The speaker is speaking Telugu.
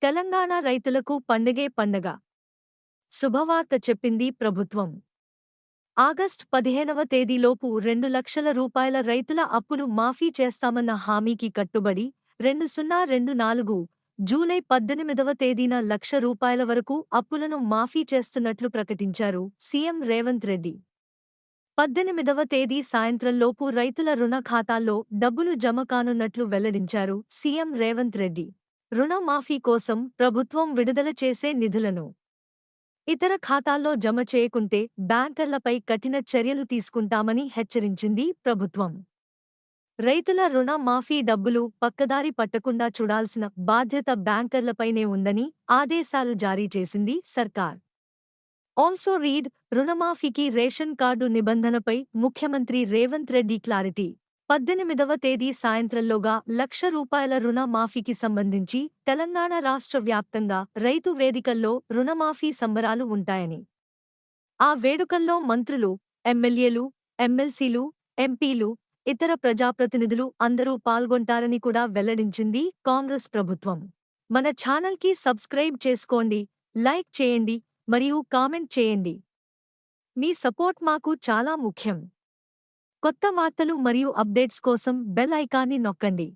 తెలంగాణ రైతులకు పండగే పండగ. శుభవార్త చెప్పింది ప్రభుత్వం. ఆగస్టు 15వ తేదీలోపు 2 లక్షల రూపాయల రైతుల అప్పులు మాఫీ చేస్తామన్న హామీకి కట్టుబడి 2024 జూలై 18వ తేదీన రూ. 1 లక్ష వరకు అప్పులను మాఫీ చేస్తున్నట్లు ప్రకటించారు సీఎం రేవంత్ రెడ్డి. 18వ తేదీ సాయంత్రంలోపు రైతుల రుణ ఖాతాల్లో డబ్బులు జమ కానున్నట్లు వెల్లడించారు సీఎం రేవంత్ రెడ్డి. రుణమాఫీ కోసం ప్రభుత్వం విడుదల చేసే నిధులను ఇతర ఖాతాల్లో జమ చేయకుంటే బ్యాంకర్లపై కఠిన చర్యలు తీసుకుంటామని హెచ్చరించింది ప్రభుత్వం. రైతుల రుణ మాఫీ డబ్బులు పక్కదారి పట్టకుండా చూడాల్సిన బాధ్యత బ్యాంకర్లపైనే ఉందని ఆదేశాలు జారీ చేసింది సర్కార్. ఆల్సో రీడ్ రుణమాఫీకి రేషన్ కార్డు నిబంధనపై ముఖ్యమంత్రి రేవంత్ రెడ్డి క్లారిటీ. 18వ తేదీ సాయంత్రంలోగా రూ. 1 లక్ష రుణ మాఫీకి సంబంధించి తెలంగాణ రాష్ట్ర వ్యాప్తంగా రైతు వేదికల్లో రుణమాఫీ సంబరాలు ఉంటాయని, ఆ వేడుకల్లో మంత్రులు, ఎమ్మెల్యేలు, ఎమ్మెల్సీలు, ఎంపీలు, ఇతర ప్రజాప్రతినిధులు అందరూ పాల్గొంటారని కూడా వెల్లడించింది కాంగ్రెస్ ప్రభుత్వం. మన ఛానల్కి సబ్స్క్రైబ్ చేసుకోండి, లైక్ చేయండి మరియు కామెంట్ చేయండి. మీ సపోర్ట్ మాకు చాలా ముఖ్యం. కొత్త వార్తలు మరియు అప్డేట్స్ కోసం బెల్ ఐకాన్ని నొక్కండి.